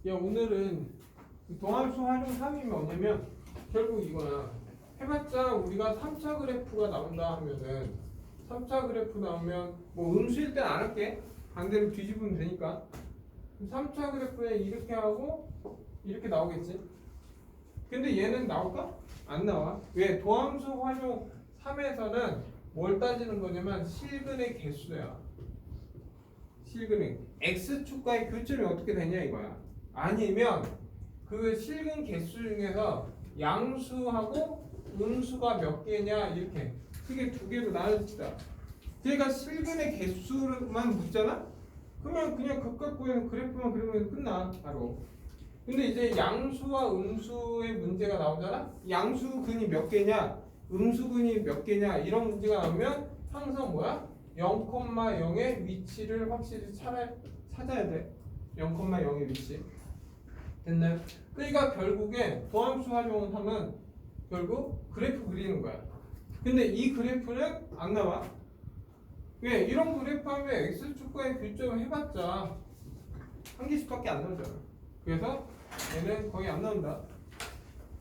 야, 오늘은 동함수 활용 3이 뭐냐면 결국 이거야. 해봤자 우리가 3차 그래프가 나온다 하면은 3차 그래프 나오면 뭐 음수일 땐 안 할게. 반대로 뒤집으면 되니까. 3차 그래프에 이렇게 하고 이렇게 나오겠지. 근데 얘는 나올까? 안 나와. 왜? 도함수 활용 3에서는 뭘 따지는 거냐면 실근의 개수야. 실근의 x축과의 교점이 어떻게 되냐 이거야. 아니면 그 실근 개수 중에서 양수하고 음수가 몇 개냐 이렇게 크게 두 개로 나눠진다. 그러니까 실근의 개수만 묻잖아? 그러면 그냥 극과 극에서 그래프만 그리면 끝나 바로. 근데 이제 양수와 음수의 문제가 나오잖아? 양수근이 몇 개냐 음수근이 몇 개냐 이런 문제가 나오면 항상 뭐야? 0,0의 위치를 확실히 찾아야 돼. 0,0의 위치. 됐나요? 그러니까 결국에 도함수 활용하면 결국 그래프 그리는 거야. 근데 이 그래프는 안 나와. 왜? 이런 그래프 하면 x축과의 교점을 해봤자 한 개씩밖에 안 나오잖아. 그래서 얘는 거의 안 나온다.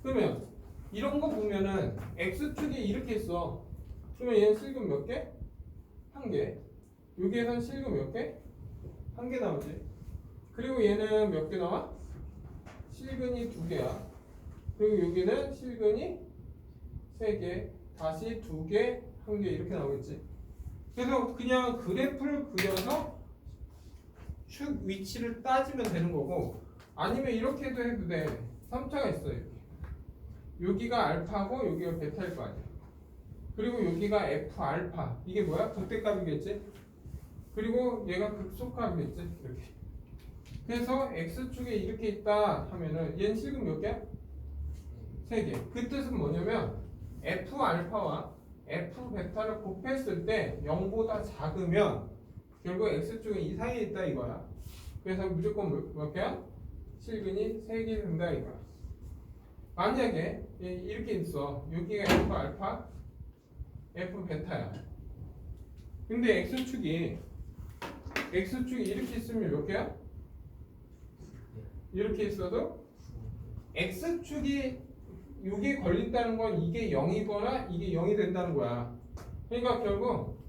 그러면 이런 거 보면은 x축이 이렇게 있어. 그러면 얘는 실근 몇 개? 한 개. 여기에선 실근 몇 개? 한 개 나오지. 그리고 얘는 몇 개 나와? 실근이 두 개야. 그리고 여기는 실근이 세 개. 다시 두 개, 한 개 이렇게 나오겠지. 그래서 그냥 그래프를 그려서 축 위치를 따지면 되는 거고, 아니면 이렇게도 해도 돼. 3차가 있어 여기. 여기가 알파고 여기가 베타일 거 아니야. 그리고 여기가 f 알파. 이게 뭐야? 극대값이겠지. 그리고 얘가 극소값이겠지. 이렇게. 그래서 x축에 이렇게 있다 하면은 얘는 실근 몇 개야? 3개. 그 뜻은 뭐냐면 f 알파와 f 베타를 곱했을 때 0보다 작으면 결국 x축은 이 사이에 있다 이거야. 그래서 무조건 몇 개야? 실근이 3개 된다 이거야. 만약에 이렇게 있어. 여기가 f 알파, f 베타야. 근데 x축이 이렇게 있으면 몇 개야? 이렇게 있어도 x축이 이게 걸린다는 건 이게 0이거나 이게 0이 된다는 거야. 그러니까 결국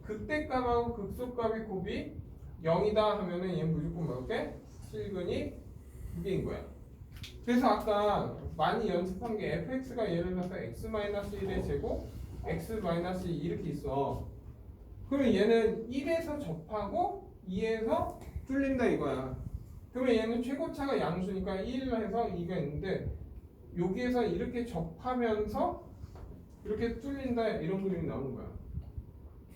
극대값하고 극소값의 곱이 0이다 하면은 얘는 무조건 몇 개? 실근이 2개인 거야. 그래서 아까 많이 연습한 게 fx가 예를 들어서 x-1의 제곱 x-2 이렇게 있어. 그러면 얘는 1에서 접하고 2에서 뚫린다 이거야. 그러면 얘는 최고차가 양수니까 1에서 2가 있는데 여기에서 이렇게 접하면서 이렇게 뚫린다 이런 그림이 나오는 거야.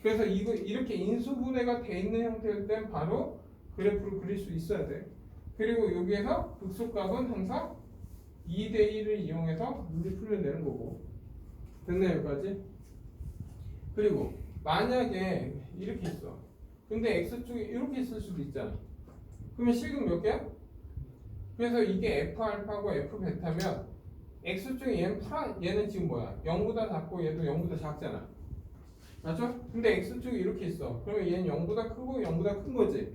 그래서 이거 이렇게 인수분해가 돼 있는 형태일 땐 바로 그래프를 그릴 수 있어야 돼. 그리고 여기에서 극소값은 항상 2대 1을 이용해서 문제 풀면 되는 거고. 됐나요 여기까지? 그리고 만약에 이렇게 있어. 근데 x축이 이렇게 있을 수도 있잖아. 그러면 실근 몇 개야? 그래서 이게 f 알파고 f 베타면 x축이 얘는 지금 뭐야? 0보다 작고 얘도 0보다 작잖아. 맞죠? 근데 x축이 이렇게 있어. 그러면 얘는 0보다 크고 0보다 큰 거지.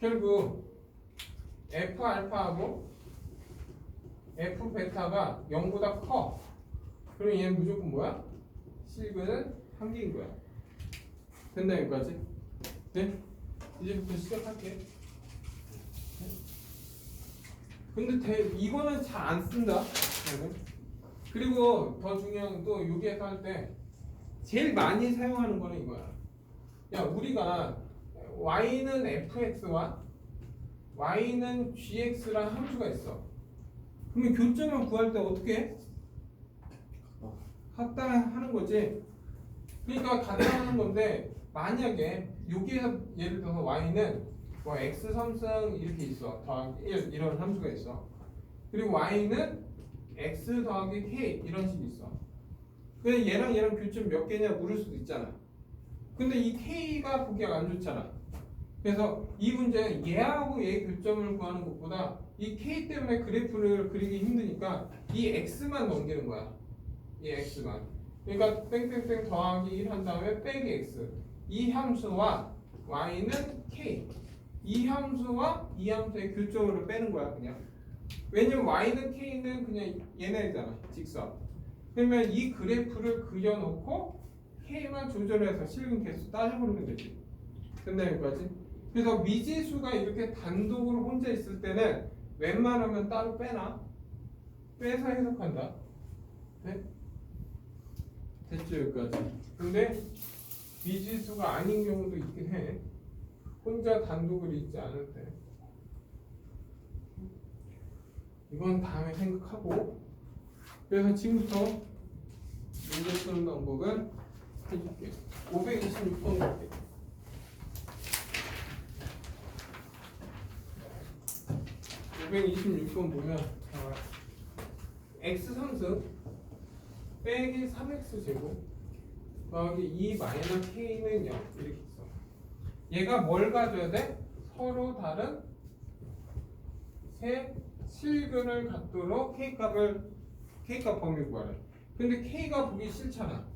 결국 f 알파하고 f 베타가 0보다 커. 그러면 얘는 무조건 뭐야? 실근은 한 개인 거야. 된다 여기까지? 네? 이제부터 시작할게. 근데 이거는 잘 안 쓴다. 그리고 더 중요한 또 여기에서 할 때 제일 많이 사용하는 거는 이거야. 야 우리가 y는 fx와 y는 gx라는 함수가 있어. 그러면 교점을 구할 때 어떻게 해? 갖다 하는 거지. 그러니까 갖다 하는 건데 만약에 여기에서 예를 들어서 y는 뭐 x 3승 이렇게 있어. 더하기 1 이런 함수가 있어. 그리고 y는 x 더하기 k 이런 식이 있어. 근데 얘랑 교점 몇 개냐 물을 수도 있잖아. 근데 이 k가 보기가 안 좋잖아. 그래서 이 문제는 얘하고 얘의 교점을 구하는 것보다 이 k 때문에 그래프를 그리기 힘드니까 이 x만 넘기는 거야. 이 x만. 그러니까 땡땡땡 더하기 1 한 다음에 빼기 x. 이 함수와 y는 k. 이 함수와 이 함수의 교점으로 빼는 거야 그냥. 왜냐면 y는 k는 그냥 얘네잖아 직선. 그러면 이 그래프를 그려놓고 k만 조절해서 실근 개수 따져보는 거지. 됐나 여기까지? 그래서 미지수가 이렇게 단독으로 혼자 있을 때는 웬만하면 따로 빼놔. 빼서 해석한다. 네? 됐죠 여기까지? 근데 미지수가 아닌 경우도 있긴 해. 혼자 단독으로 있지 않을 때. 이건 다음에 생각하고. 그래서 지금부터 문제 푸는 방법은 해줄게. 526번 갈게. 526번 보면 x 상승 빼기 3x 제곱 더하기 2 마이너스 k는 0 이렇게 있어. 얘가 뭘 가져야 돼? 서로 다른 세 실근을 갖도록 k값 범위 구하래. 근데 k가 보기 싫잖아.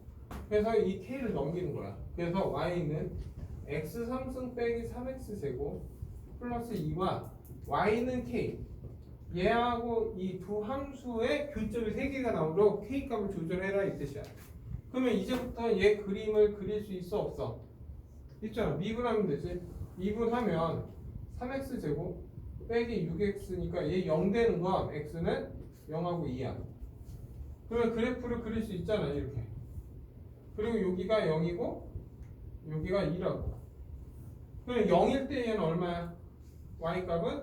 그래서 이 k를 넘기는 거야. 그래서 y는 x 상승 빼기 3x 제곱 플러스 2와 y는 k 얘하고 이 두 함수의 교점이 3개가 나오도록 k값을 조절해라 이 뜻이야. 그러면 이제부터 얘 그림을 그릴 수 있어 없어? 있잖아. 미분하면 되지. 미분하면 3x 제곱 빼기 6x니까 얘 0 되는 건 x는 0하고 2야. 그러면 그래프를 그릴 수 있잖아 이렇게. 그리고 여기가 0이고 여기가 2라고. 그러면 0일 때 얘는 얼마야? y값은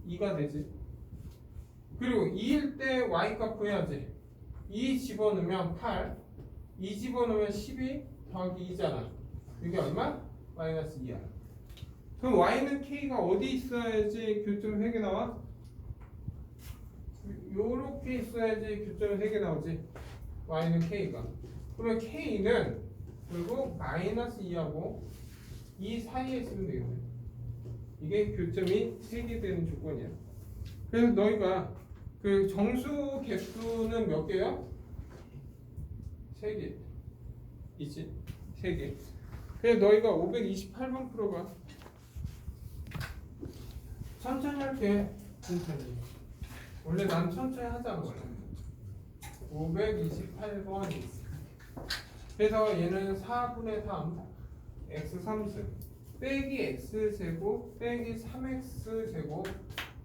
2가 되지. 그리고 2일 때 y값 구해야지. 2 집어넣으면 8, 2 집어넣으면 12 더하기 2잖아. 이게 얼마? 마이너스 2야. 그럼 y는 k가 어디 있어야지 교점 3개 나와? 요렇게 있어야지 교점 3개 나오지. y는 k가. 그러면 k는 그리고 마이너스 2하고 2 사이에 있으면 되겠네. 이게 교점이 3개 되는 조건이야. 그래서 너희가 그 정수 개수는 몇 개야? 3개 있지? 3개. 그래서 너희가 528번 풀어봐. 천천히 할게. 천천히. 원래 난 천천히 하자는 거야. 528번. 그래서 얘는 4분의 3 x 3승 빼기 x 제곱 빼기 3x 제곱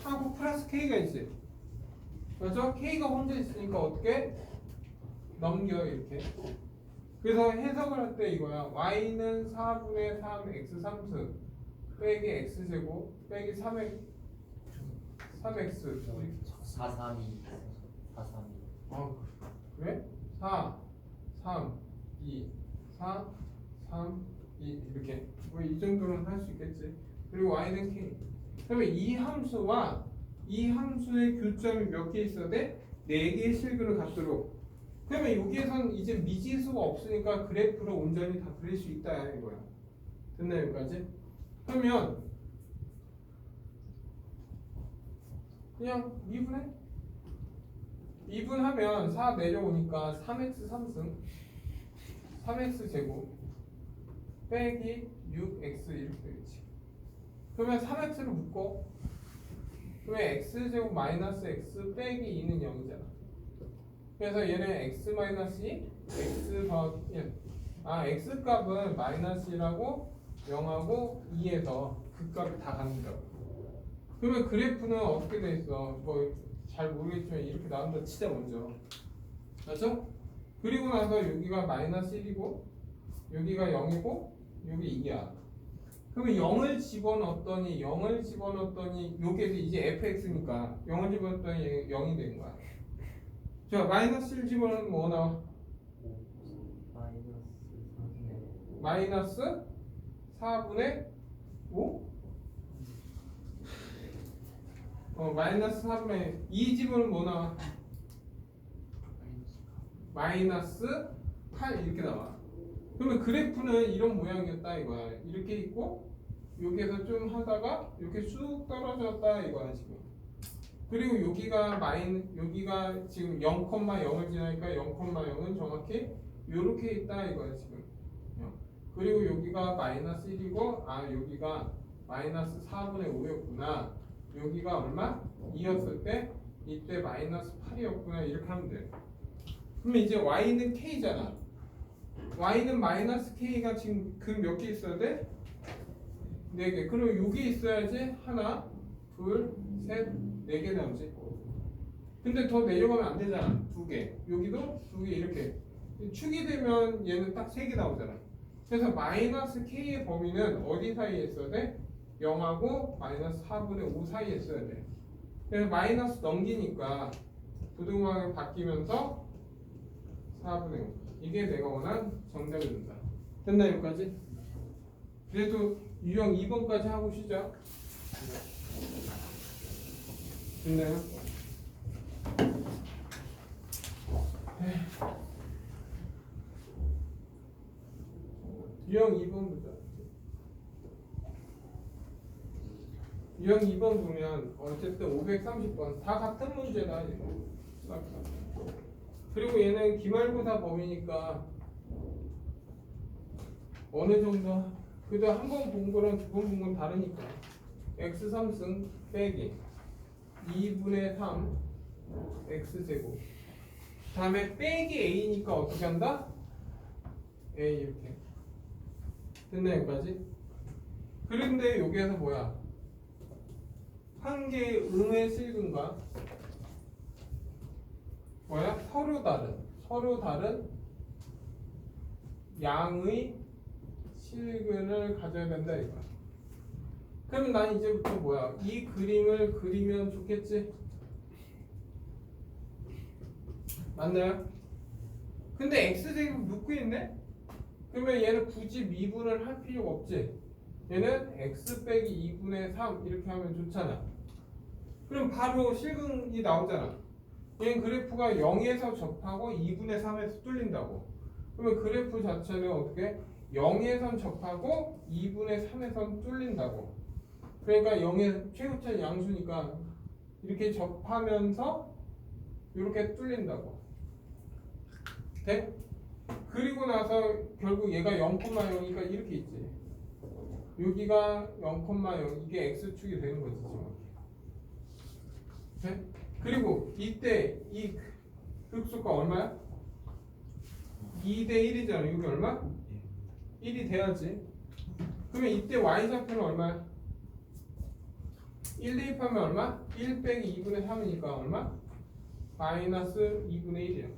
하고 플러스 k가 있지. 그렇죠? k가 혼자 있으니까 어떻게? 넘겨 이렇게. 그래서 해석을 할 때 이거야. y는 4분의 3 x 3승 빼기 x 제곱 빼기 3x 432 그래? 4 3 2 4 3 2 이렇게. 뭐 이 정도는 할 수 있겠지. 그리고 y는 k. 그러면 이 함수와 이 함수의 교점이 몇 개 있어야 돼? 4개의 실근을 갖도록. 그러면 여기에선 이제 미지수가 없으니까 그래프를 온전히 다 그릴 수 있다 이거야. 됐나 여기까지? 그러면 그냥 미분해. 미분하면 4 내려오니까 3x 3승 3x 제곱 빼기 6x 이렇게 되겠지. 그러면 3x를 묶어. 그러면 x제곱 마이너스 x 빼기 2는 0이잖아. 그래서 얘는 x 마이너스 2 x 더하기 1. x값은 마이너스 1하고 0하고 2에서 그 값이 다 갖는다고. 그러면 그래프는 어떻게 돼 있어? 뭐 잘 모르겠지만 이렇게 나온다 치자 먼저. 맞죠? 그리고 나서 여기가 마이너스 1이고 여기가 0이고 여기 2야. 그러면 0을 집어넣었더니 여기에서 이제 fx니까 0을 집어넣었더니 0이 된 거야. 자, 마이너스 1 집어넣으면 뭐 나와? 마이너스 4분의 5? 마이너스 4분의 2 집어넣으면 뭐 나와? 마이너스 8 이렇게 나와. 그러면 그래프는 이런 모양이었다 이거야. 이렇게 있고 여기에서 좀 하다가 이렇게 쑥 떨어졌다 이거야 지금. 그리고 여기가 지금 0,0을 지나니까 0,0은 정확히 이렇게 있다 이거야 지금. 그리고 여기가 마이너스 1이고 여기가 마이너스 4분의 5였구나. 여기가 얼마? 2였을 때 이때 마이너스 8이었구나. 이렇게 하면 돼. 그러면 이제 y는 k잖아. y는 마이너스 k가 지금 그 몇 개 있어야 돼? 4개. 그럼 여기 있어야지 하나, 둘, 셋, 4개 나오지. 근데 더 내려가면 안 되잖아. 2개. 여기도 2개 이렇게. 축이 되면 얘는 딱 3개 나오잖아. 그래서 마이너스 k의 범위는 어디 사이에 있어야 돼? 0하고 마이너스 4분의 5 사이에 있어야 돼. 그래서 마이너스 넘기니까 부등호하게 바뀌면서 4분의 5. 이게 내가 원한 정답이 된다. 됐나 여기까지? 그래도 유형 2번까지 하고 시작. 됐나요? 유형 2번 보자. 유형 2번 보면 어쨌든 530번 다 같은 문제다. 이거. 그리고 얘는 기말고사 범위니까 어느 정도 그래도 한 번 본 거랑 두 번 본 건 다르니까 x 3승 빼기 2분의 3 x제곱 다음에 빼기 a니까 어떻게 한다? a 이렇게 됐나 여기까지? 그런데 여기에서 뭐야? 한 개의 음의 실근과 뭐야? 서로 다른 양의 실근을 가져야 된다 이거야. 그럼 난 이제부터 뭐야? 이 그림을 그리면 좋겠지? 맞나요? 근데 x제곱 묶고 있네? 그러면 얘는 굳이 미분을 할 필요가 없지? 얘는 x 빼기 2분의 3 이렇게 하면 좋잖아. 그럼 바로 실근이 나오잖아. 얘는 그래프가 0에서 접하고 2분의 3에서 뚫린다고. 그러면 그래프 자체는 어떻게? 0에선 접하고 2분의 3에선 뚫린다고. 그러니까 0의 최고차는 양수니까 이렇게 접하면서 이렇게 뚫린다고. 돼? 그리고 나서 결국 얘가 0,0이니까 이렇게 있지. 여기가 0,0 이게 x축이 되는 거지 지금. 돼? 그리고 이때 이 흑수가 얼마야? 2대 1이잖아. 여기 얼마? 1이 돼야지. 그러면 이때 y좌표는 얼마야? 1 대입하면 얼마? 1 빼기 2분의 3이니까 얼마? 마이너스 2분의 1이야.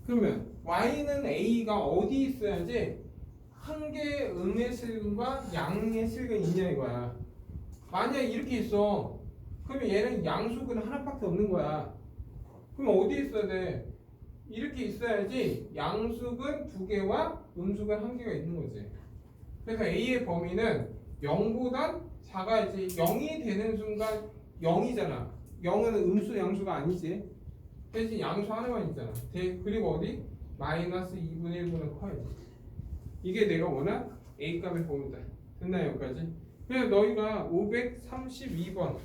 그러면 y는 a가 어디 있어야지 한 개의 음의 실근과 양의 실근이 있냐 이거야. 만약에 이렇게 있어. 그러면 얘는 양수근 하나밖에 없는 거야. 그럼 어디 있어야 돼? 이렇게 있어야지 양수근 2개와 음수근 1개가 있는 거지. 그래서 a의 범위는 0보단 작아야지. 0이 되는 순간 0이잖아. 0은 음수 양수가 아니지. 대신 양수 하나만 있잖아. 그리고 어디? 마이너스 2분의 1보다 커야지. 이게 내가 원한 A값의 범위다. 됐나요 여기까지? 그래서 너희가 532번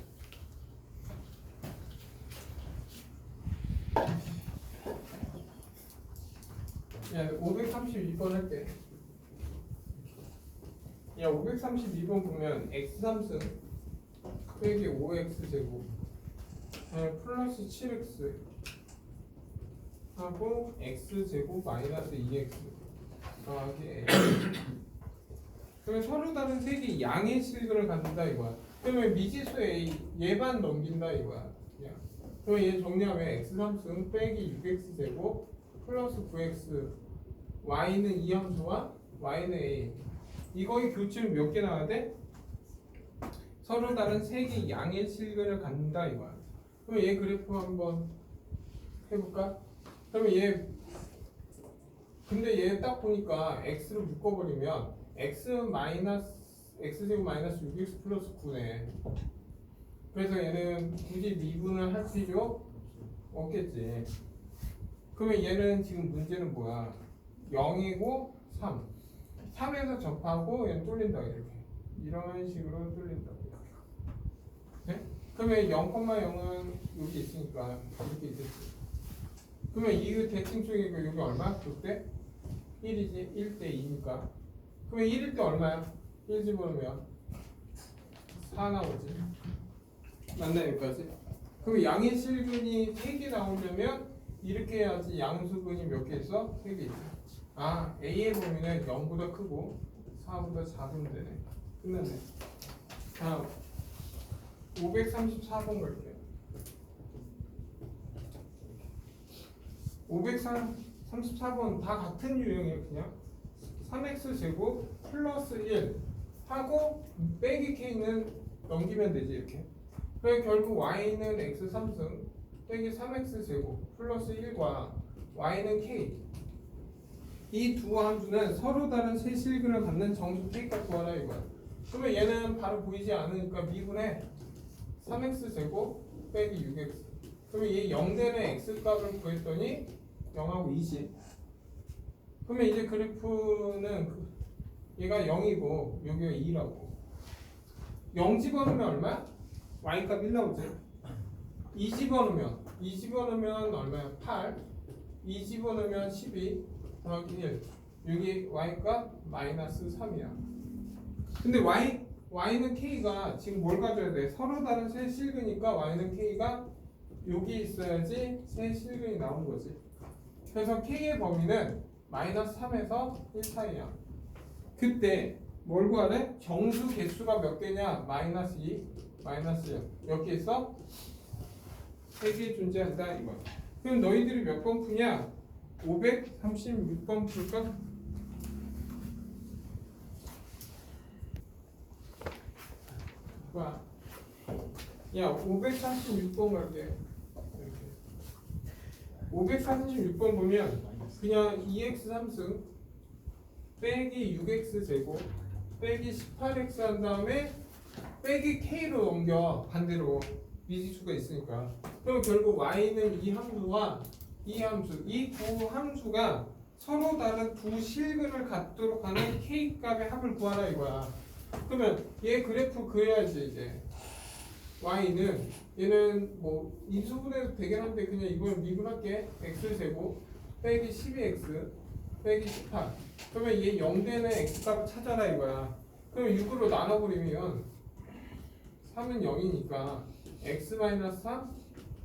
야 532번 할게. 야 532번 보면 x3승 빼기 5x제곱 플러스 7x 하고 x제곱 마이너스 2x 더하기 a. 그러면 서로 다른 색이 양의 실근을 갖는다 이거야. 그러면 미지수 a 얘만 넘긴다 이거야. 야. 그러면 얘 정리하면 x3승 빼기 6x제곱 플러스 9x y는 2함수와 y는 a. 이거의 교치는 몇 개 나와야 돼? 서로 다른 세 개의 양의 실근을 갖는다 이거야. 그럼 얘 그래프 한번 해볼까? 그러면 얘 근데 얘 딱 보니까 x를 묶어버리면 x 마이너스 x제곱 마이너스 6x 플러스 9네. 그래서 얘는 굳이 미분을 할 필요 없겠지. 그러면 얘는 지금 문제는 뭐야? 0이고 3 3에서 접하고 얘는 뚫린다 이렇게 이런 식으로 뚫린다고. 네? 그러면 0,0은 여기 있으니까 이렇게 있겠지. 그러면 이 대칭 쪽이고 여기 얼마? 그때 1이지. 1대 2니까. 그러면 1일 때 얼마야? 1 집어넣으면 4 나오지. 맞나 여기까지? 그럼 양의 실근이 3개 나오려면 이렇게 해야지. 양수근이 몇 개 있어? 3개 있어. 아, A의 범위는 0보다 크고 4보다 작으면 되네. 끝났네. 다음 534번 갈게요. 534번 다 같은 유형이에요. 그냥 3x 제곱 플러스 1 하고 빼기 k는 넘기면 되지 이렇게. 그래서 결국 y는 x 3승 빼기 3x 제곱 플러스 1과 y는 k, 이 두 함수는 서로 다른 세 실근을 갖는 정수 k값 구하라 이거야. 그러면 얘는 바로 보이지 않으니까 미분해 3x 제곱 빼기 6x. 그러면 얘 0되는 x 값을 구했더니 0하고 20. 그러면 이제 그래프는 얘가 0이고 여기가 2라고. 0 집어넣으면 얼마? y 값 1 나오지. 2 집어넣으면 얼마야? 8. 2 집어넣으면 12 더하기 1. 여기 y 값 마이너스 3이야. 근데 y는 k가 지금 뭘 가져야 돼? 서로 다른 세 실근이니까 y는 k가 여기 있어야지 세 실근이 나온 거지. 그래서 k의 범위는 마이너스 3에서 1 사이야. 그때 뭘 구하래? 정수 개수가 몇 개냐? 마이너스 2, 마이너스 0. 몇 개 있어? 3개 존재한다 이거. 그럼 너희들이 몇 번 푸냐? 536번 풀까? 봐. 야, 536번 갈게. 이렇게. 536번 보면 그냥 2x 3승 빼기 6x 제곱 빼기 18x 한 다음에 빼기 k로 넘겨. 반대로 미지수가 있으니까. 그럼 결국 y는 이 함수와 이 함수, 이 두 함수가 서로 다른 두 실근을 갖도록 하는 k 값의 합을 구하라 이거야. 그러면 얘 그래프 그려야지. 이제 y는 얘는 뭐 인수분해도 되긴 한데 그냥 이걸 미분할게. x 제곱 빼기 12x 빼기 18. 그러면 얘 0되는 x 값을 찾아라 이거야. 그럼 6으로 나눠버리면 3은 0이니까 x-3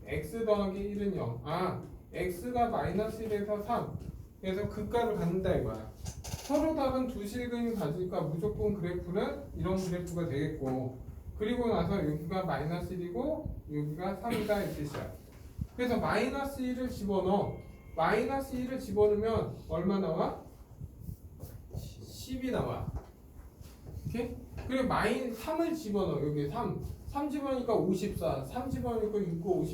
x 더하기 1은 0. 아, x가 마이너스 1에서 3. 그래서 그 값을 갖는다 이거야. 서로 다른 두 실근이 가지니까 무조건 그래프는 이런 그래프가 되겠고, 그리고 나서 여기가 마이너스 1이고 여기가 3이다 이 뜻이야. 그래서 마이너스 1을 집어넣어. 마이너스 1을 집어넣으면 얼마 나와? 10이 나와. 오케이? 그리고 3을 집어넣어. 여기 3 집어넣으니까 54. 3 집어넣으니까 6, 9,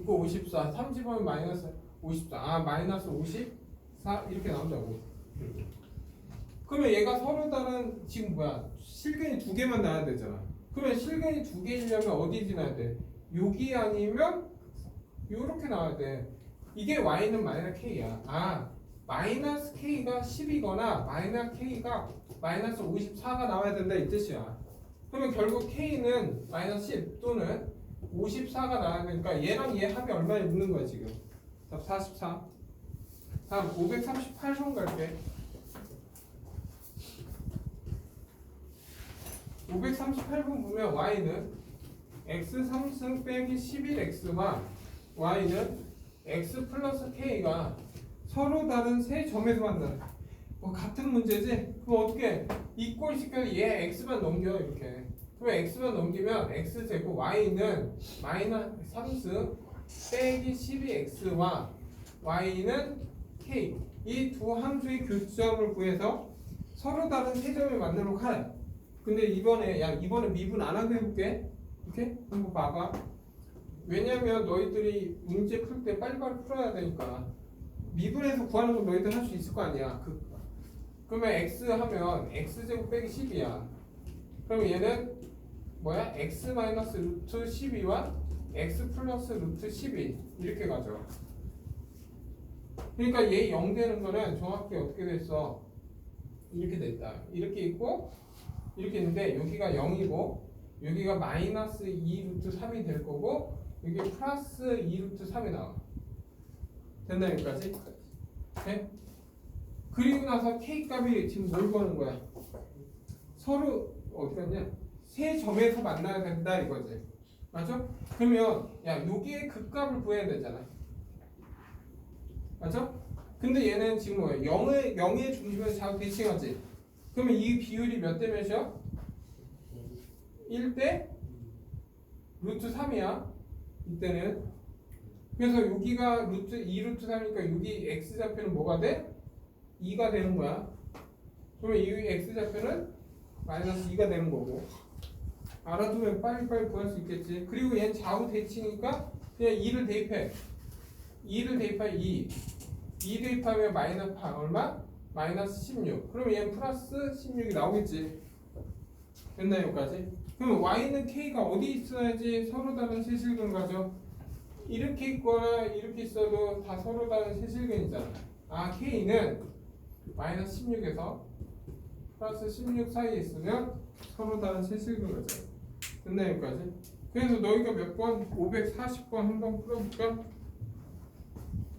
54. 3 집어넣으면 마이너스 54. 아, 마이너스 54 이렇게 나온다고. 그러면 얘가 서로 다른 지금 뭐야? 실근이 두 개만 나와야 되잖아. 그러면 실근이 두 개이려면 어디 지나야 돼? 여기 아니면 요렇게 나와야 돼. 이게 y는 마이너스 k야. 아, 마이너스 k가 10이거나 마이너스 k가 마이너스 54가 나와야 된다 이 뜻이야. 그러면 결국 k는 마이너스 10 또는 54가 나와야 되니까 얘랑 얘 합이 얼마에 묻는 거야 지금. 답 44. 다음 538번 갈게. 538번 보면 y는 x 3승 빼기 11x와 y는 x 플러스 k가 서로 다른 세 점에서 만나는 뭐 같은 문제지? 그럼 어떻게 이꼴 시켜서 얘 x만 넘겨 이렇게. 그럼 x만 넘기면 x제곱 y는 마이너스 3승 빼기 12x와 y는 k, 이 두 함수의 교점을 구해서 서로 다른 세 점을 만나도록 하래. 근데 이번에 미분 안 하고 해볼게. 오케이? 한번 봐봐. 왜냐면 너희들이 문제 풀 때 빨리빨리 풀어야 되니까 미분해서 구하는 건 너희들 할 수 있을 거 아니야. 그러면 x 하면 x제곱 빼기 10이야. 그럼 얘는 뭐야? x 마이너스 루트 12와 x 플러스 루트 12 이렇게 가죠. 그러니까 얘 0 되는 거는 정확히 어떻게 됐어? 이렇게 됐다. 이렇게 있고 이렇게 있는데 여기가 0이고 여기가 마이너스 2 루트 3이 될 거고 여기 플러스 2 루트 3이 나와. 됐나 여기까지? 네? 그리고 나서 k 값이 지금 뭘 구하는 거야? 서로 어디 갔냐? 세 점에서 만나야 된다 이거지. 맞죠? 그러면 야 여기에 극값을 구해야 되잖아. 맞죠? 근데 얘는 지금 뭐야? 0의 중심에서 자꾸 대칭하지. 그러면 이 비율이 몇 대 몇이야? 1대 루트 3이야. 이때는. 그래서 여기가 루트 2 루트 3이니까 여기 x좌표는 뭐가 돼? 2가 되는 거야. 그러면 이 x좌표는 마이너스 2가 되는 거고. 알아두면 빨리빨리 구할 수 있겠지. 그리고 얘는 좌우 대칭이니까 그냥 2를 대입해. 2를 대입하면 2 대입하면 마이너스 8 얼마? 마이너스 16. 그러면 얘는 플러스 16이 나오겠지. 됐나 여기까지? 그럼 y는 k가 어디 있어야지 서로 다른 세실근 가죠? 이렇게 있거나 이렇게 있어도 다 서로 다른 세실근이잖아. 아 k는 마이너스 16에서 플러스 16 사이에 있으면 서로 다른 세실근 가죠. 됐나 여기까지? 그래서 너희가 몇 번? 540번 한번 풀어볼까?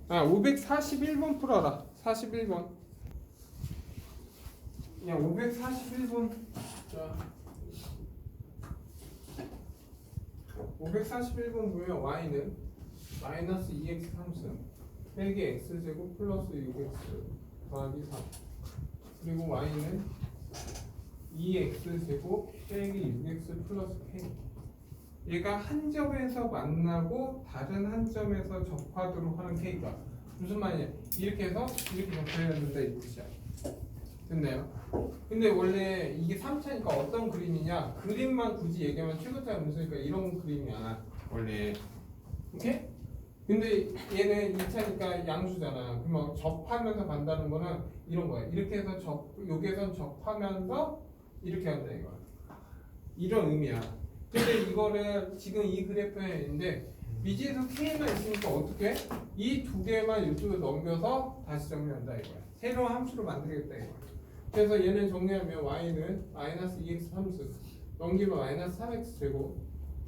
아 541번 풀어라. 41번. 야 541번. 자 541번 뭐예요? y는 마이너스 2x 3승 빼기 x제곱 플러스 6x 더하기 3 그리고 y는 2x제곱 빼기 6x 플러스 k. 얘가 한 점에서 만나고 다른 한 점에서 접하도록 하는 k가 무슨 말이냐? 이렇게 해서 이렇게 접해야 된다 이 뜻이야. 됐나요? 근데 원래 이게 3차니까 어떤 그림이냐? 그림만 굳이 얘기하면 최고차 음수니까 이런 그림이야 원래. 오케이? 근데 얘는 2차니까 양수잖아. 그러면 접하면서 간다는 거는 이런 거야. 이렇게 해서 여기에선 접하면서 이렇게 한다 이거야. 이런 의미야. 근데 이거를 지금 이 그래프에 있는데 미지에서 k만 있으니까 어떻게? 이 두 개만 이쪽으로 넘겨서 다시 정리한다 이거야. 새로운 함수로 만들겠다 이거야. 그래서 얘는 정리하면 y는 마이너스 2x 3승 넘기면 마이너스 3x 제곱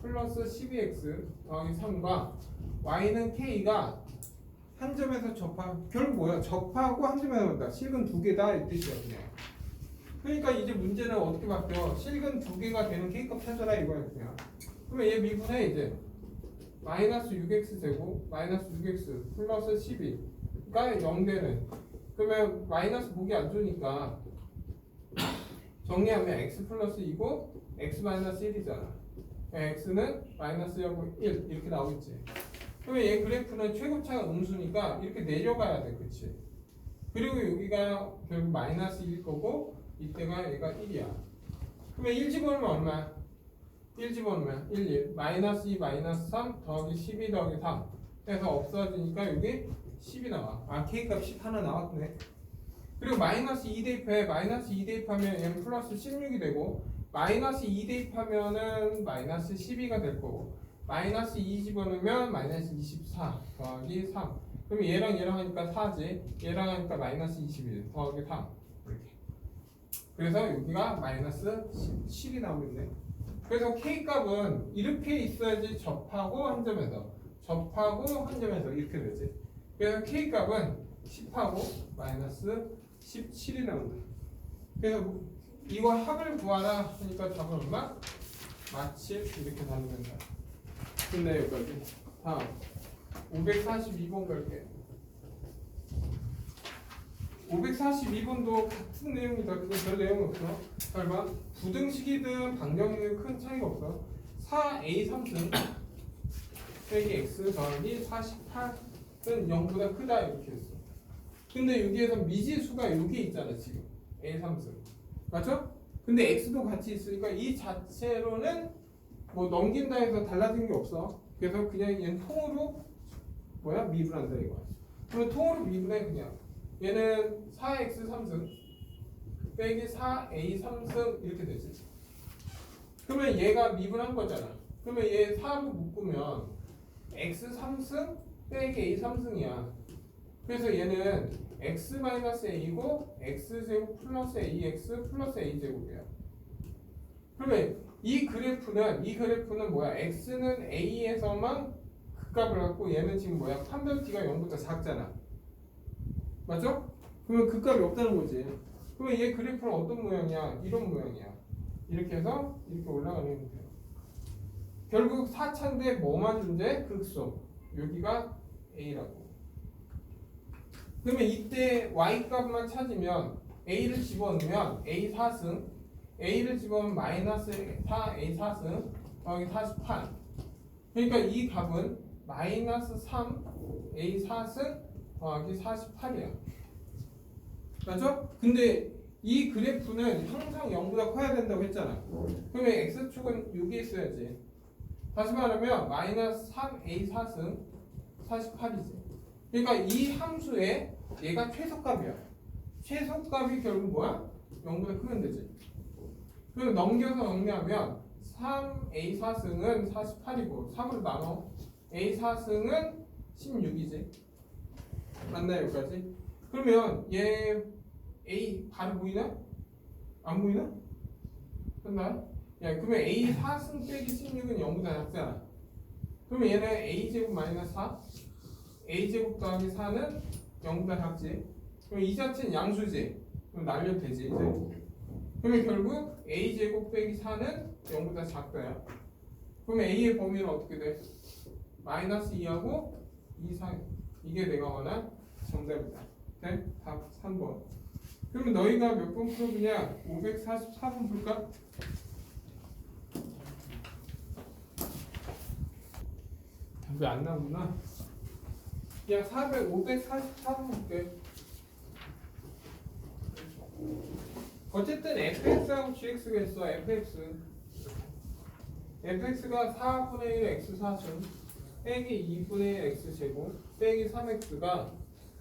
플러스 12x 더하기 3과 y는 k가 한 점에서 결국 뭐야? 접하고 한 점에서 만다. 실근 두 개다 이 뜻이야 그냥. 그러니까 이제 문제는 어떻게 바뀌어? 실근 두 개가 되는 k값 찾아라 이거야 그냥. 그러면 얘 미분해 이제 마이너스 6x 제곱 마이너스 6x 플러스 12가 0되는. 그러면 마이너스 보기 안 좋으니까 정리하면 x 플러스 2고 x 마이너스 1이잖아. x는 마이너스 0고 1 이렇게 나오겠지. 그러면 얘 그래프는 최고차가 음수니까 이렇게 내려가야 돼, 그치? 그리고 여기가 결국 마이너스 1일 거고 이때가 얘가 1이야. 그러면 1 집어넣으면 얼마야? 1 집어넣으면 1 마이너스 2 마이너스 3 더하기 12 더하기 3 해서 없어지니까 여기 10이 나와. 아 k값 10 하나 나왔네. 그리고 마이너스 2 대입해. 마이너스 2 대입하면 얘는 플러스 16이 되고 마이너스 2 대입하면은 마이너스 12가 될 거고 마이너스 2 집어넣으면 마이너스 24 더하기 3. 그럼 얘랑 하니까 4지. 얘랑 하니까 마이너스 21 더하기 3 이렇게. 그래서 여기가 마이너스 7이 나오겠네. 그래서 k값은 이렇게 있어야지 접하고 한 점에서 이렇게 되지. 그래서 k값은 10하고 마이너스 17이 나온다. 그래서 이거 합을 구하라 하니까 답은 얼마? 마치 이렇게 나오면 된다. 근데 여기까지. 다음 542번 갈게. 542번도 같은 내용이다. 그건 별 내용 없어. 얼마? 부등식이든 방정이든 큰 차이가 없어. 4a 3승 빼기 x 더하기 48은 0보다 크다 이렇게 했어. 근데 여기에서 미지수가 여기 있잖아 지금 a 3승 맞죠? 근데 x도 같이 있으니까 이 자체로는 뭐 넘긴다 해서 달라진 게 없어. 그래서 그냥 얘는 통으로 미분한다 이거야. 그러면 통으로 미분해 그냥. 얘는 4x 3승 빼기 4a 3승 이렇게 되지. 그러면 얘가 미분한 거잖아. 그러면 얘 4로 묶으면 x 3승 빼기 a 3승이야. 그래서 얘는 x-a고 x제곱 플러스 ax 플러스 a제곱이야. 그러면 이 그래프는 뭐야? x는 a에서만 극값을 갖고 얘는 지금 뭐야? 판별 t가 0보다 작잖아. 맞죠? 그러면 극값이 없다는 거지. 그러면 얘 그래프는 어떤 모양이야? 이런 모양이야. 이렇게 해서 이렇게 올라가는 형태예요. 결국 4차인데 뭐만 존재? 극소. 여기가 A라고. 그러면 이때 Y 값만 찾으면 A를 집어넣으면 A 4승, A를 집어넣으면 마이너스 4 A 4승 더하기 48. 그러니까 이 값은 마이너스 3 A 4승 더하기 48이야. 맞죠? 근데 이 그래프는 항상 0보다 커야 된다고 했잖아. 그러면 X축은 여기 있어야지. 다시 말하면 마이너스 3A 4승 48이지. 그러니까 이 함수의 얘가 최소값이야. 최소값이 결국 뭐야? 0보다 크면 되지. 그럼 넘겨서 정리하면 3A 4승은 48이고 3으로 나눠 A 4승은 16이지. 맞나요? 여기까지? 그러면 얘 A 바로 보이나? 안 보이나? 됐나요? 야, 그러면 A 4승 빼기 16은 0보다 작잖아. 그러면 얘는 A제곱 마이너스 4 A제곱 더하기 4는 0보다 작지. 그럼 이 자체는 양수지. 그럼 날려도 되지 이제. 그러면 결국 A제곱 빼기 4는 0보다 작다야. 그러면 A의 범위는 어떻게 돼? 마이너스 2하고 2 사이. 이게 내가 원한 정답이다. 네? 답 3번. 그러면 너희가 몇 번 풀어보냐? 544번 풀까? 답이 안 나오구나. 그냥 544번 볼게. 어쨌든 fx하고 gx가 있어. fx가 4분의 1 x 4승 빼기 2분의 1 x 제곱 빼기 3x가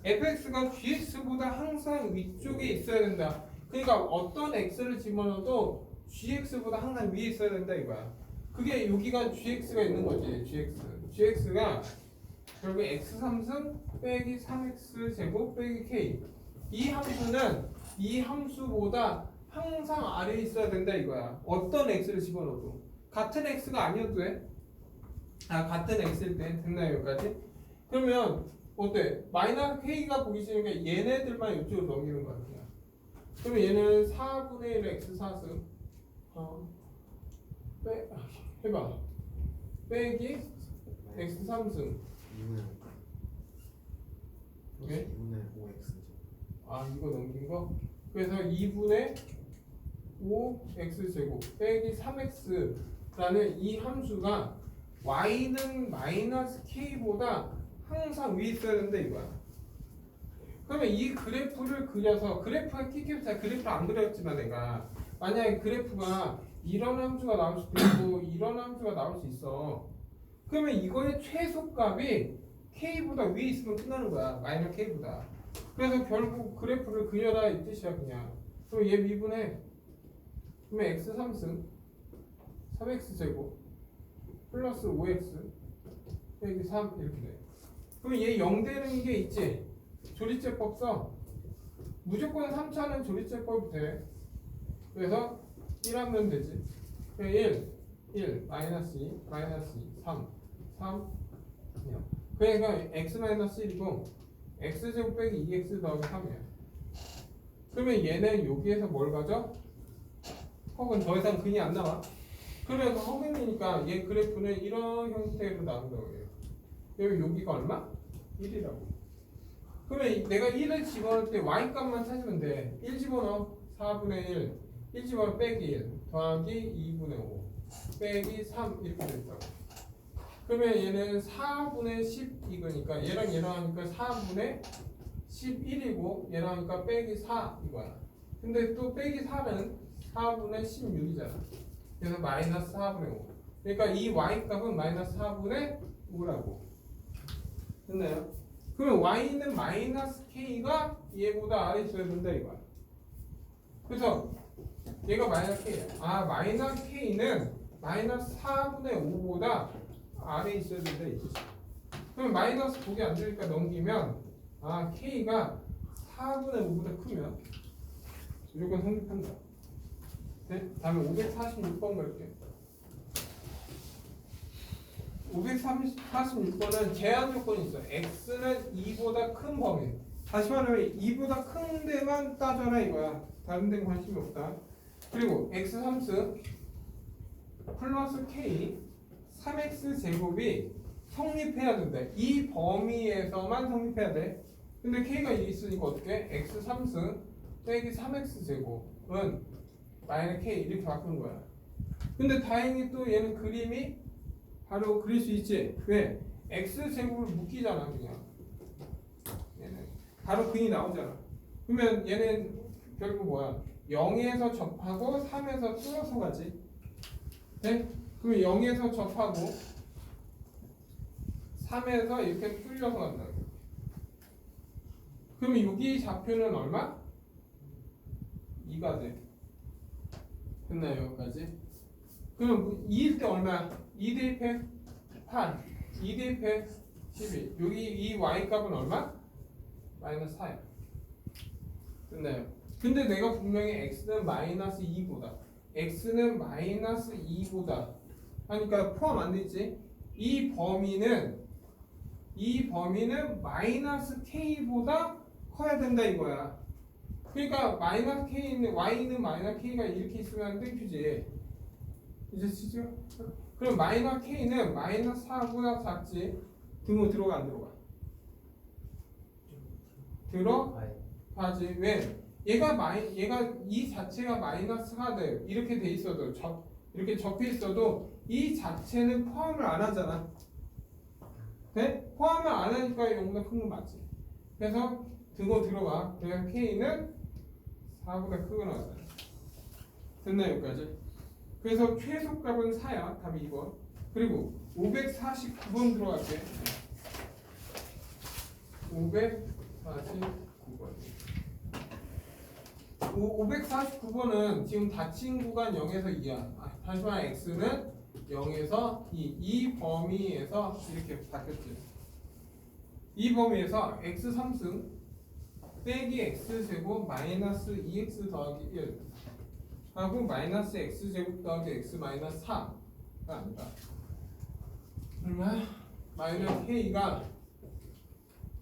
fx가 gx보다 항상 위쪽에 있어야 된다. 그러니까 어떤 x를 집어넣어도 gx보다 항상 위에 있어야 된다 이거야. 그게 여기가 gx가 있는 거지. gx가 결국 x 3승 빼기 3x 제곱 빼기 k. 이 함수는 이 함수보다 항상 아래에 있어야 된다 이거야. 어떤 x를 집어넣어도. 같은 x가 아니어도 돼. 같은 x일 때 됐나요 여기까지? 그러면 어때? 마이너스 k가 보기 싫으니까 얘네들만 이쪽으로 넘기는 거야 그냥. 그러면 얘는 4분의 1 x 4승 해봐. 빼기 x 3승 2분의 5x 이거 넘긴 거? 그래서 2분의 5x 제곱 빼기 3x라는 이 함수가 y는 마이너스 k보다 항상 위에 있어야 된다 이거야. 그러면 이 그래프를 그려서 그래프가 키키부터 그래프를 안 그렸지만 내가 만약에 그래프가 이런 함수가 나올 수도 있고 이런 함수가 나올 수 있어. 그러면 이거의 최소값이 k보다 위에 있으면 끝나는 거야. 마이너스 k보다. 그래서 결국 그래프를 그려라 이 뜻이야 그냥. 그럼 얘 미분해. 그러면 x 3승 3x 제곱 플러스 5x 빼기 3 이렇게 돼. 그럼 얘 0 되는 게 있지. 조리제법 써. 무조건 3차는 조리제법이 돼. 그래서 1 하면 되지. 1 마이너스 2 마이너스 2 3 0. 그러니까 x 마이너스 1이고 x제곱 빼기 2x 더하기 3이야. 그러면 얘는 여기에서 뭘 가져? 혹은 더 이상 근이 안 나와. 그러면 허근이니까 얘 그래프는 이런 형태로 나온다고 해요. 여기가 얼마? 1이라고. 그러면 내가 1을 집어넣을 때 y값만 찾으면 돼. 1 집어넣어. 4분의 1 집어넣어 빼기 1 더하기 2분의 5 빼기 3 이렇게 됐다고. 그러면 얘는 4분의 10 이거니까 얘랑 하니까 4분의 11이고 얘랑 하니까 빼기 4 이거야. 근데 또 빼기 4는 4분의 16이잖아. 그래서 마이너스 4분의 5. 그러니까 이 y값은 마이너스 4분의 5라고. 됐나요? 그러면 y는 마이너스 k가 얘보다 아래 있어야 된다 이거야. 그래서 얘가 마이너스 k야. 마이너스 k는 마이너스 4분의 5보다 아래에 있어야 된다 이거지. 그럼 마이너스 보기 안 되니까 넘기면 k가 4분의 5보다 크면 무조건 성립한다. 네? 다음에 546번 갈게요. 546번은 제한 조건이 있어. x는 2보다 큰 범위. 다시 말하면 2보다 큰 데만 따져라 이거야. 다른 데는 관심이 없다. 그리고 x 3승 플러스 k 3x 제곱이 성립해야 된대. 이 범위에서만 성립해야 돼. 근데 k가 있으니까 어떻게? x 3승 빼기 3x 제곱은 마이너스 k 이렇게 바꾸는 거야. 근데 다행히 또 얘는 그림이 바로 그릴 수 있지. 왜? x 제곱을 묶이잖아 그냥. 얘는 바로 근이 나오잖아. 그러면 얘는 결국 뭐야? 0에서 접하고 3에서 뚫어서 가지. 네? 그러면 0에서 접하고 3에서 이렇게 뚫려서 간다. 그러면 여기 좌표는 얼마? 2가 돼. 됐나요? 여기까지? 그럼 2일 때 얼마야? 2 대입해 8, 2 대입해 12. 여기 이 y값은 얼마? 마이너스 4야. 됐나요? 근데 내가 분명히 x는 마이너스 2보다 x는 마이너스 2보다 하니까 포함 안 되지? 이 범위는 마이너스 k보다 커야 된다 이거야. 그러니까 마이너스 k는 y는 마이너스 k가 이렇게 있으면 땡큐지. 이제 시죠? 그럼 마이너스 k는 마이너스 4보다 작지. 등호 들어가 안 들어가? 들어가지. 왜? 얘가 이 자체가 마이너스 4 돼. 이렇게 돼 있어도 이렇게 적혀 있어도 이 자체는 포함을 안 하잖아. 돼? 포함을 안 하니까 용보다 큰 거 맞지. 그래서 등호 들어가. 그래서 k는 4보다 크게 나왔다. 됐나요 여기까지? 그래서 최소값은 4야. 답이 2번. 그리고 549번 들어갈게. 549번은 지금 닫힌 구간 0에서 2야. 다시만 x는 0에서 2. 이 범위에서 이렇게 바뀌었지. 이 범위에서 x 3승 빼기 x 제곱 마이너스 2x 더하기 1 하고 마이너스 x 제곱 더하기 x 마이너스 4가 아니다. 얼마야? 마이너스 k가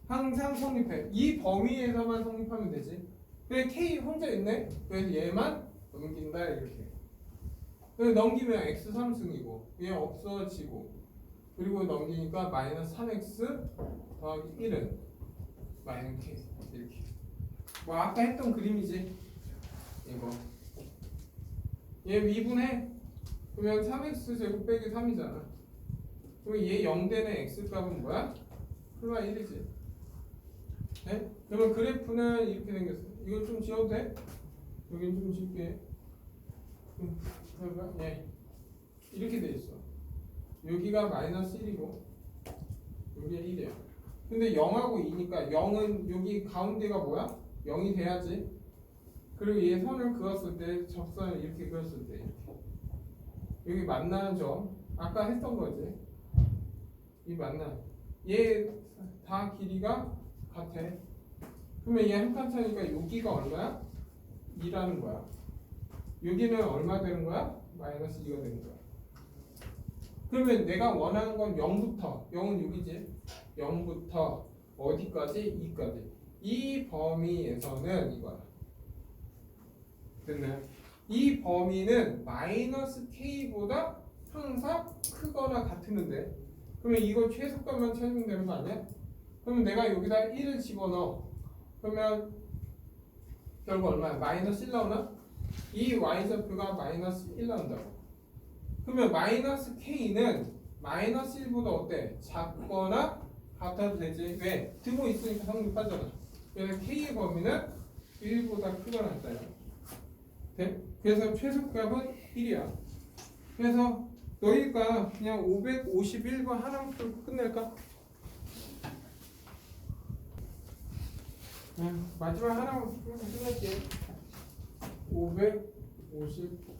항상 성립해. 이 범위에서만 성립하면 되지. 근데 k 혼자 있네? 그래서 얘만 넘긴다 이렇게. 그래서 넘기면 x 3승이고 얘 없어지고 그리고 넘기니까 마이너스 3x 더하기 1은 마이너스 k 이렇게. 뭐 아까 했던 그림이지. 이거. 얘 미분해. 그러면 3x 제곱 빼기 3이잖아. 그럼 얘 0되는 x값은 뭐야? 플러스 1이지. 네? 그러면 그래프는 이렇게 생겼어. 이거 좀 지워도 돼? 여긴 좀 지울게. 그러니까 예. 이렇게 돼 있어. 여기가 마이너스 1이고 여기가 1이야. 근데 0하고 2니까 0은 여기 가운데가 뭐야? 0이 돼야지. 그리고 얘 선을 그었을 때 접선을 이렇게 그었을 때 이렇게. 여기 만나는 점 아까 했던 거지. 이 만나. 얘 다 길이가 같아. 그러면 얘 한 칸 차니까 여기가 얼마야? 2라는 거야. 여기는 얼마 되는 거야? 마이너스 2가 되는 거야. 그러면 내가 원하는 건 0부터 0은 여기지. 0부터 어디까지? 2까지. 이 범위에서는 이거야. 됐나요? 이 범위는 마이너스 k보다 항상 크거나 같으는데 그러면 이거 최소값만 찾으면 되는 거 아니야? 그러면 내가 여기다 1을 집어넣어. 그러면 결국 얼마야? 마이너스 1 나오나? 이 y좌표가 마이너스 1 나온다고. 그러면 마이너스 k는 마이너스 1보다 어때? 작거나 같아도 되지. 왜? 등호 있으니까 성립하잖아. 그래서 k의 범위는 1보다 크거나 같아요. 네? 그래서 최소값은 1이야. 그래서 너희가 그냥 551번 하나만 풀고 끝낼까? 마지막 하나만 풀고 끝낼게. 551번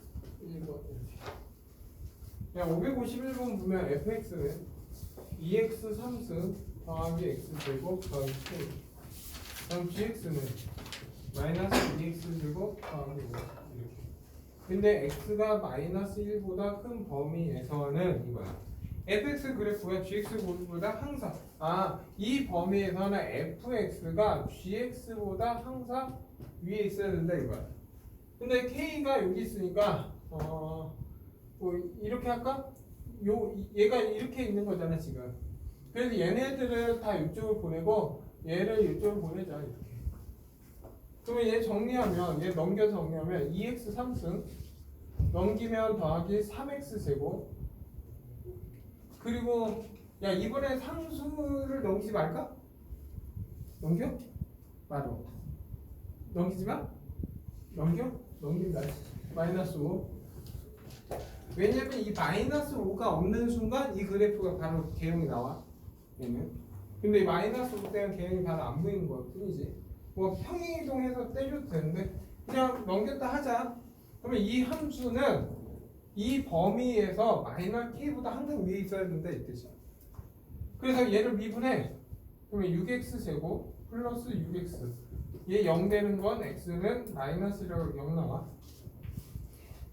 그냥 551번 보면 fx는 2x 3승 더하기 x제곱 더하기 k 그럼 gx는 마이너스 2x 제곱 더하기 5 이렇게. 근데 x가 마이너스 1보다 큰 범위에서는 이거야. fx 그래프가 gx 그래프보다 항상 이 범위에서는 fx가 gx보다 항상 위에 있어야 된다 이거야. 근데 K가 여기 있으니까 뭐 이렇게 할까? 얘가 이렇게 있는 거잖아 지금. 그래서 얘네들을 다 이쪽으로 보내고 얘를 이쪽으로 보내자 이렇게. 그러면 얘 정리하면 얘 넘겨서 정리하면 2x 3승 넘기면 더하기 3x 제곱. 그리고 야 이번에 상수를 넘기지 말까? 넘겨? 말어. 넘기지 마? 넘겨? 넘긴다. 마이너스 5. 왜냐면 이 마이너스 5가 없는 순간 이 그래프가 바로 개형이 나와. 얘는. 근데 이 마이너스 5 때문에 개형이 바로 안 보이는 것 뿐이지. 뭐 평행이동해서 때려도 되는데 그냥 넘겼다 하자. 그러면 이 함수는 이 범위에서 마이너스 k보다 항상 위에 있어야 된다 이 뜻이야. 그래서 얘를 미분해. 그러면 6x 제곱 플러스 6x. 얘 0 되는 건 x는 마이너스라고 0 나와.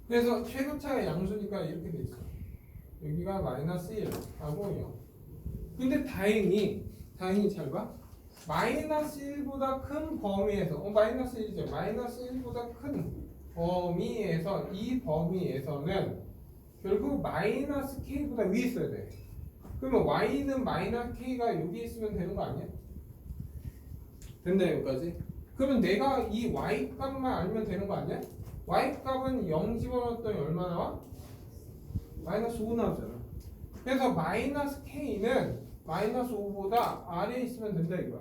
그래서 최고차가 양수니까 이렇게 돼 있어. 여기가 마이너스 1 하고 0. 근데 다행히 잘 봐. 마이너스 1보다 큰 범위에서 마이너스 1이죠. 마이너스 1보다 큰 범위에서 이 범위에서는 결국 마이너스 k보다 위에 있어야 돼. 그러면 y는 마이너스 k가 여기 있으면 되는 거 아니야? 된다 여기까지. 그러면 내가 이 y 값만 알면 되는 거 아니야? y 값은 0 집어넣었더니 얼마 나와? 마이너스 5 나오잖아. 그래서 마이너스 k는 마이너스 5보다 아래에 있으면 된다 이거야.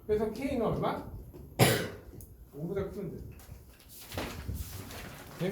그래서 k는 얼마? 5보다 크면 돼. 네?